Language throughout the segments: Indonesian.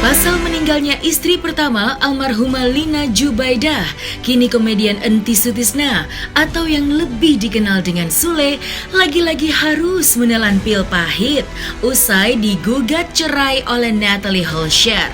Pasal meninggalnya istri pertama almarhumah Lina Jubaidah, kini komedian Enti Sutisna atau yang lebih dikenal dengan Sule, lagi-lagi harus menelan pil pahit usai digugat cerai oleh Natalie Holscher.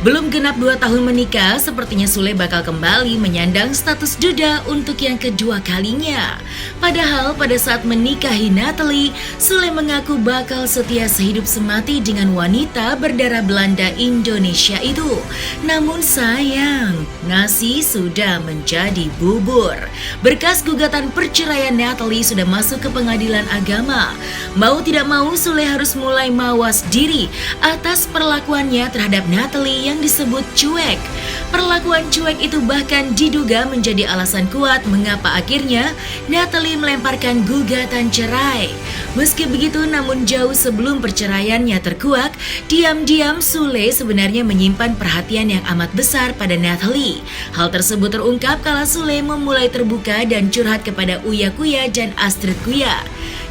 Belum genap 2 tahun menikah, sepertinya Sule bakal kembali menyandang status duda untuk yang kedua kalinya. Padahal pada saat menikahi Natalie, Sule mengaku bakal setia sehidup semati dengan wanita berdarah Belanda Indonesia itu. Namun sayang, nasi sudah menjadi bubur. Berkas gugatan perceraian Natalie sudah masuk ke pengadilan agama. Mau tidak mau, Sule harus mulai mawas diri atas perlakuannya terhadap Natalie yang disebut cuek. Perlakuan cuek itu bahkan diduga menjadi alasan kuat mengapa akhirnya Natalie melemparkan gugatan cerai. Meski begitu, namun jauh sebelum perceraiannya terkuak, diam-diam Sule sebenarnya menyimpan perhatian yang amat besar pada Natalie. Hal tersebut terungkap kala Sule memulai terbuka dan curhat kepada Uya Kuya dan Astrid Kuya.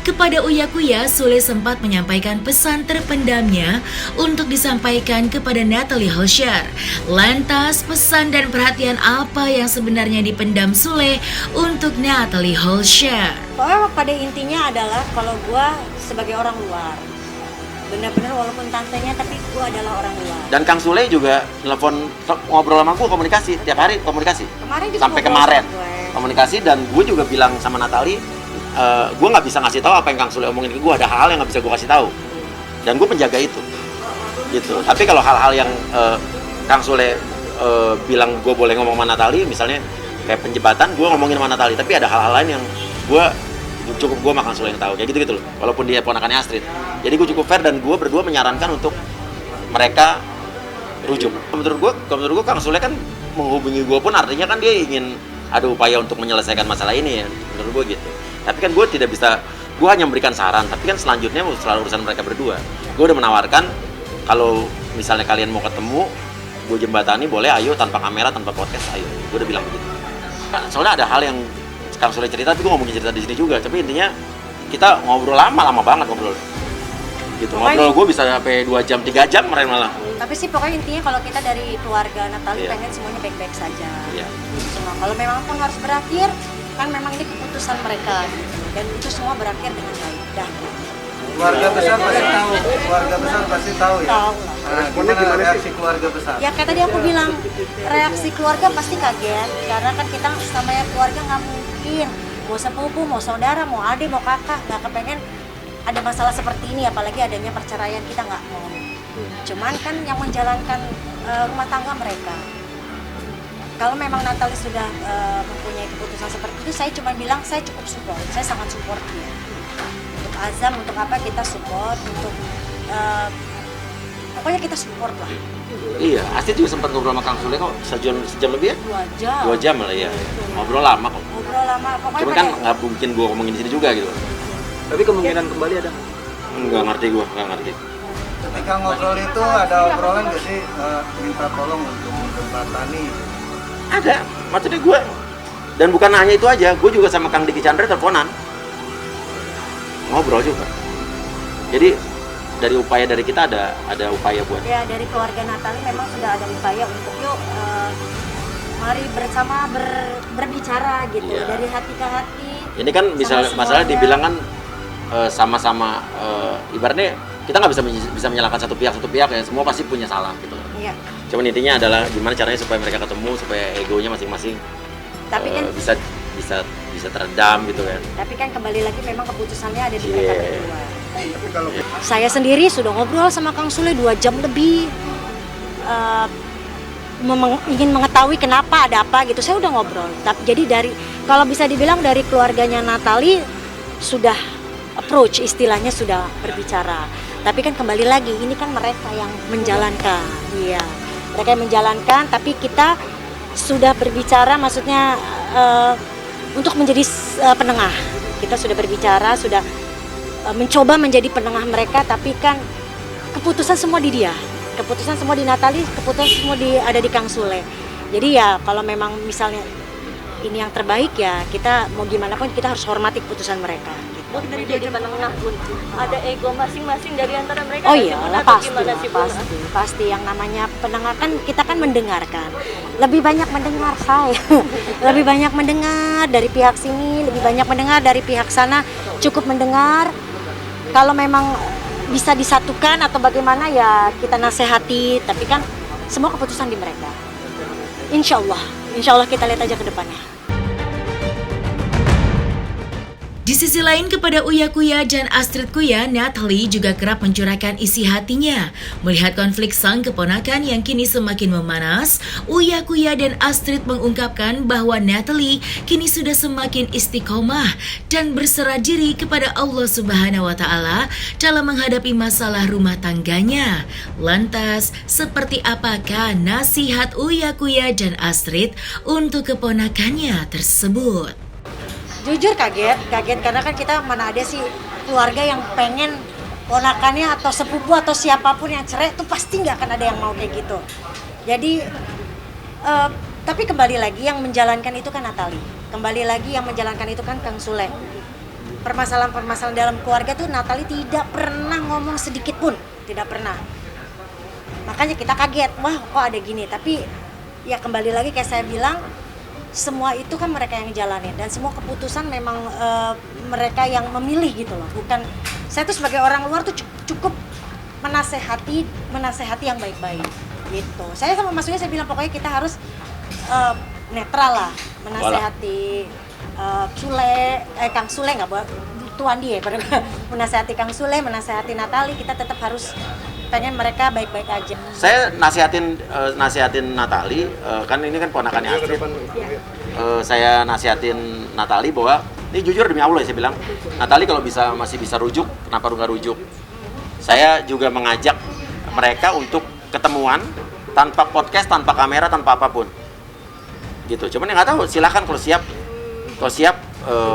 Kepada Uya Kuya, Sule sempat menyampaikan pesan terpendamnya untuk disampaikan kepada Natalie Holscher. Lantas, pesan dan perhatian apa yang sebenarnya dipendam Sule untuk Natalie Holscher? Pokoknya pada intinya adalah kalau gue sebagai orang luar, benar-benar walaupun tantenya tapi gue adalah orang luar. Dan Kang Sule juga telepon ngobrol sama gue, komunikasi tiap hari, komunikasi. Kemarin juga sampai kemarin komunikasi, dan gue juga bilang sama Natalie, gue nggak bisa ngasih tahu apa yang Kang Sule omongin ke gue. Ada hal-hal yang nggak bisa gue kasih tahu, dan gue penjaga itu, gitu. Tapi kalau hal-hal yang Kang Sule bilang gue boleh ngomong sama Natalie, misalnya kayak penjebatan, gue ngomongin sama Natalie. Tapi ada hal-hal lain yang gue cukup gue makan Sule yang tahu, kayak gitu loh. Walaupun dia ponakannya Astrid, jadi gue cukup fair, dan gue berdua menyarankan untuk mereka rujuk. Menurut gue Kang Sule kan menghubungi gue pun artinya kan dia ingin ada upaya untuk menyelesaikan masalah ini ya, menurut gue gitu. Tapi kan gue tidak bisa, gue hanya memberikan saran, tapi kan selanjutnya selalu urusan mereka berdua. Gue udah menawarkan, kalau misalnya kalian mau ketemu, gue jembatani, boleh, ayo, tanpa kamera, tanpa podcast, ayo. Gue udah bilang begitu. Soalnya ada hal yang Kang Sule cerita, tapi gue ngomongin cerita di sini juga. Tapi intinya kita ngobrol lama banget ngobrol. Gitu, ngobrol gue bisa sampai 2 jam, 3 jam kemarin malah. Tapi sih pokoknya intinya kalau kita dari keluarga Natalie pengen semuanya baik-baik saja. Nah, kalau memang pun harus berakhir, kan memang ini keputusan mereka, dan itu semua berakhir dengan baik. Dah. Keluarga besar pasti tahu. Keluarga besar pasti tahu ya. Tahu. Nah, gimana reaksi keluarga besar? Ya kayak tadi aku bilang, reaksi keluarga pasti kaget, karena kan kita namanya keluarga nggak mungkin mau sepupu, mau saudara, mau adik, mau kakak nggak kepengen ada masalah seperti ini, apalagi adanya perceraian, kita nggak mau. Cuman kan yang menjalankan rumah tangga mereka. Kalau memang Natalie sudah mempunyai keputusan seperti itu, saya cuma bilang saya cukup support, saya sangat support dia. Untuk Azam, untuk apa kita support, untuk pokoknya kita support lah. Iya, Astrid juga sempat ngobrol sama Kang Sule kok, sejam lebih ya? 2 jam. 2 jam lah ya. Ngobrol lama kok. Ngobrol lama, pokoknya. Cuman kan nggak mungkin gue ngomongin di sini juga gitu. Tapi kemungkinan kembali ada? Nggak ngerti gue, nggak ngerti. Ketika ngobrol itu ada obrolan nggak sih minta tolong untuk menjembatani? Ada, maksudnya gue, dan bukan hanya itu aja, gue juga sama Kang Diki Chandra teleponan, ngobrol juga. Jadi dari upaya dari kita ada upaya buat. Ya, dari keluarga Natalie memang sudah ada upaya untuk yuk mari bersama berbicara gitu, dari hati ke hati. Ini kan masalah dibilang kan sama-sama ibaratnya kita nggak bisa menyalahkan satu pihak ya, semua pasti punya salah gitu. Iya. Cuman intinya adalah gimana caranya supaya mereka ketemu, supaya egonya masing-masing kan bisa teredam gitu kan. Tapi kan kembali lagi memang keputusannya ada di mereka berdua. Saya sendiri sudah ngobrol sama Kang Sule 2 jam lebih, ingin mengetahui kenapa, ada apa gitu. Saya udah ngobrol. Jadi kalau bisa dibilang dari keluarganya Natalie sudah approach, istilahnya sudah berbicara. Tapi kan kembali lagi, ini kan mereka yang menjalankan. Iya, mereka yang menjalankan, tapi kita sudah berbicara, maksudnya untuk menjadi penengah. Kita sudah berbicara, sudah mencoba menjadi penengah mereka, tapi kan keputusan semua di dia. Keputusan semua di Natalie, keputusan semua ada di Kang Sule. Jadi ya kalau memang misalnya ini yang terbaik ya kita mau gimana pun kita harus hormati keputusan mereka. Bu, dari jadi penengah pun ada ego masing-masing dari antara mereka. Oh nggak sih, iya, Bu? lah, Atau pasti, gimana lah, sih, Bu? pasti yang namanya pendengar kan kita kan mendengarkan. Lebih banyak mendengar saya. Lebih banyak mendengar dari pihak sini, lebih banyak mendengar dari pihak sana. Cukup mendengar. Kalau memang bisa disatukan atau bagaimana ya kita nasihati, tapi kan semua keputusan di mereka. Insya Allah kita lihat aja ke depannya. Di sisi lain kepada Uya Kuya dan Astrid Kuya, Natalie juga kerap mencurahkan isi hatinya. Melihat konflik sang keponakan yang kini semakin memanas, Uya Kuya dan Astrid mengungkapkan bahwa Natalie kini sudah semakin istiqomah dan berserah diri kepada Allah Subhanahu wa Ta'ala dalam menghadapi masalah rumah tangganya. Lantas, seperti apakah nasihat Uya Kuya dan Astrid untuk keponakannya tersebut? Jujur kaget karena kan kita mana ada sih keluarga yang pengen ponakannya atau sepupu atau siapapun yang cerai itu pasti nggak akan ada yang mau kayak gitu. Jadi tapi kembali lagi yang menjalankan itu kan Natalie, kembali lagi yang menjalankan itu kan Kang Sule. Permasalahan dalam keluarga tuh Natalie tidak pernah ngomong sedikit pun, tidak pernah. Makanya kita kaget, wah kok ada gini. Tapi ya kembali lagi kayak saya bilang, semua itu kan mereka yang jalanin dan semua keputusan memang mereka yang memilih gitu loh. Bukan saya tuh sebagai orang luar tuh cukup menasehati yang baik-baik gitu. Saya sama Mas Uya saya bilang pokoknya kita harus netral lah menasehati Kang Sule nggak buat Tuan dia menasehati Kang Sule, menasehati Natalie, kita tetap harus pengen mereka baik-baik aja. Saya nasihatin Natalie, kan ini kan ponakannya Astrid. Saya nasihatin Natalie bahwa ini jujur demi Allah saya bilang, Natalie kalau masih bisa rujuk, kenapa nggak rujuk? Saya juga mengajak mereka untuk ketemuan tanpa podcast, tanpa kamera, tanpa apapun. Gitu. Cuman yang nggak tahu, silakan kalau siap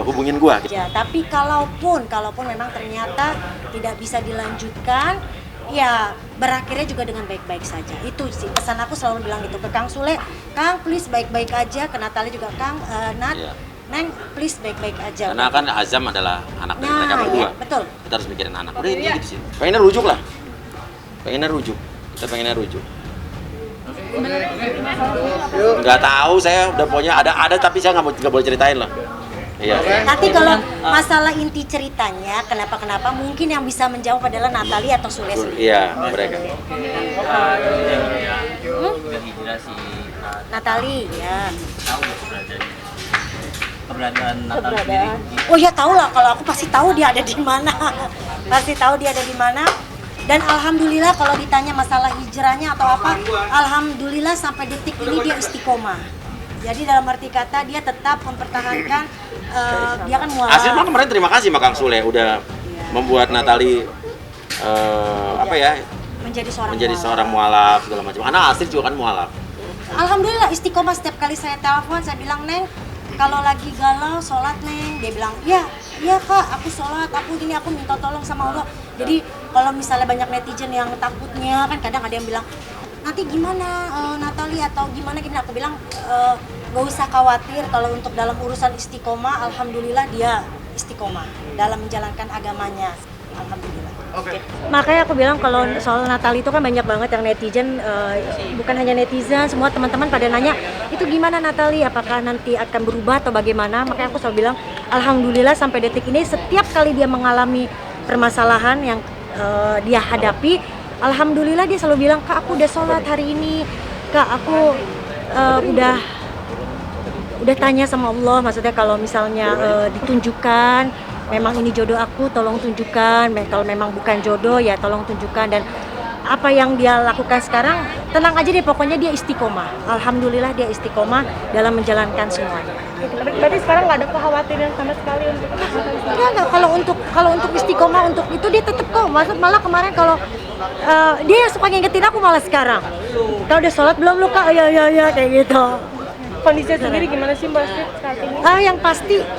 hubungin gua. Gitu. Ya, tapi kalaupun memang ternyata tidak bisa dilanjutkan, ya berakhirnya juga dengan baik-baik saja. Itu sih pesan aku selalu bilang gitu ke Kang Sule, Kang please baik-baik aja, ke Natalie juga Kang, Neng please baikbaik aja. Karena kan Azam adalah anak dari mereka berdua. Ya, betul. Kita harus mikirin anak. Udah ini gitu sih. Pengennya rujuk lah. Kita pengennya rujuk. Nggak tahu, saya udah pokoknya ada tapi saya nggak boleh ceritain lah. Iya. Nanti kalau masalah inti ceritanya kenapa mungkin yang bisa menjawab adalah Natalie atau Sule sendiri. Iya, mereka. Natalie, ya. Keberadaan Natalie sendiri. Oh ya tahu lah, kalau aku pasti tahu dia ada di mana. Dan alhamdulillah kalau ditanya masalah hijrahnya atau apa, alhamdulillah sampai detik ini dia istiqomah. Jadi dalam arti kata dia tetap mempertahankan dia kan mualaf. Asli mah kemarin terima kasih sama Kang Sule udah membuat Natalie menjadi seorang mualaf segala macam. Karena Asli juga kan mualaf. Alhamdulillah istiqomah, setiap kali saya telepon saya bilang, Neng kalau lagi galau sholat Neng, dia bilang iya Kak aku sholat, aku minta tolong sama Allah. Jadi kalau misalnya banyak netizen yang takutnya kan kadang ada yang bilang nanti gimana Natalie atau gimana, aku bilang gak usah khawatir, kalau untuk dalam urusan istiqomah alhamdulillah dia istiqomah dalam menjalankan agamanya, alhamdulillah. Oke. Makanya aku bilang kalau soal Natalie itu kan banyak banget yang netizen, bukan hanya netizen, semua teman-teman pada nanya itu gimana Natalie, apakah nanti akan berubah atau bagaimana. Makanya aku selalu bilang alhamdulillah sampai detik ini setiap kali dia mengalami permasalahan yang dia hadapi, alhamdulillah dia selalu bilang, Kak aku udah sholat hari ini, Kak aku udah tanya sama Allah, maksudnya kalau misalnya ditunjukkan memang ini jodoh aku, tolong tunjukkan, kalau memang bukan jodoh ya tolong tunjukkan. Dan apa yang dia lakukan sekarang, tenang aja deh, pokoknya dia istiqomah. Alhamdulillah dia istiqomah dalam menjalankan semuanya. Berarti sekarang nggak ada kekhawatiran sama sekali untuk Enggak, kalau untuk istiqomah untuk itu dia tetap kok. Malah kemarin kalau dia suka ngingetin aku malah sekarang. Kau udah sholat belum lu Kak? Ya kayak gitu. kondisinya sendiri gimana sih Mbak Astrid saat ini?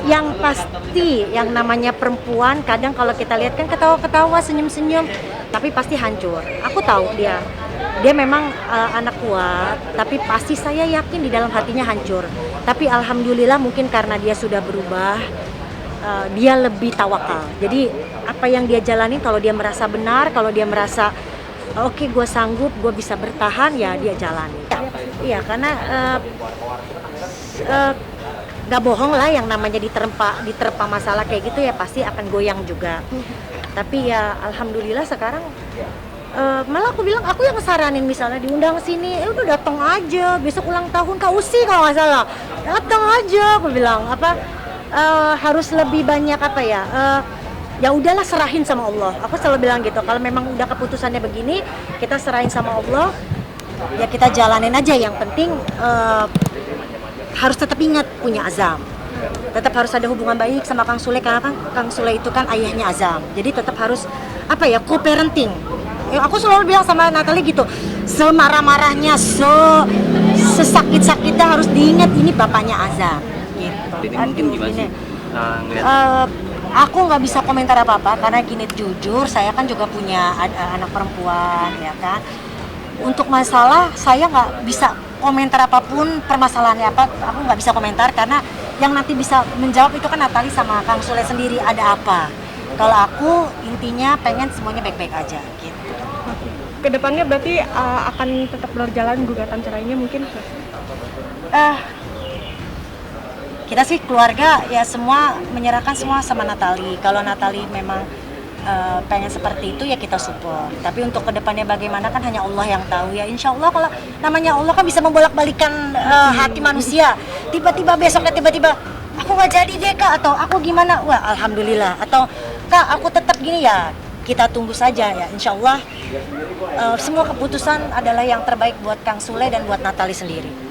Yang pasti yang namanya perempuan kadang kalau kita lihat kan ketawa-ketawa, senyum-senyum, tapi pasti hancur. Aku tahu dia memang anak kuat, tapi pasti saya yakin di dalam hatinya hancur. Tapi alhamdulillah mungkin karena dia sudah berubah, dia lebih tawakal. Jadi apa yang dia jalani, kalau dia merasa benar, kalau dia merasa oke, gue sanggup, gue bisa bertahan, ya dia jalani. Iya, karena gak bohong lah, yang namanya diterpa masalah kayak gitu ya pasti akan goyang juga. Tapi ya alhamdulillah sekarang malah aku bilang, aku yang saranin misalnya diundang sini, udah datang aja, besok ulang tahun Kak Usi kalau nggak salah, datang aja, aku bilang harus lebih banyak ya udahlah, serahin sama Allah. Aku selalu bilang gitu, kalau memang udah keputusannya begini, kita serahin sama Allah, ya kita jalanin aja. Yang penting harus tetap ingat punya Azam, tetap harus ada hubungan baik sama Kang Sule, karena kan Kang Sule itu kan ayahnya Azam, jadi tetap harus co-parenting. Aku selalu bilang sama Natalie gitu, semarah-marahnya, sesakit-sakitnya harus diingat ini bapaknya Azam gitu. Jadi mungkin gimana sih ngeliat Aku nggak bisa komentar apa-apa karena gini, jujur saya kan juga punya anak perempuan ya kan. Untuk masalah saya nggak bisa komentar apapun, permasalahannya apa, aku nggak bisa komentar karena yang nanti bisa menjawab itu kan Natalie sama Kang Sule sendiri ada apa. Kalau aku intinya pengen semuanya baik-baik aja gitu. Kedepannya berarti akan tetap berjalan gugatan cerainya mungkin? Kita sih keluarga ya semua menyerahkan semua sama Natalie. Kalau Natalie memang pengen seperti itu ya kita support. Tapi untuk kedepannya bagaimana kan hanya Allah yang tahu ya. Insya Allah kalau namanya Allah kan bisa membolak-balikan hati manusia. Tiba-tiba besoknya tiba-tiba aku nggak jadi deh Kak, atau aku gimana, wah alhamdulillah, atau Kak aku tetap gini, ya kita tunggu saja ya. Insya Allah semua keputusan adalah yang terbaik buat Kang Sule dan buat Natalie sendiri.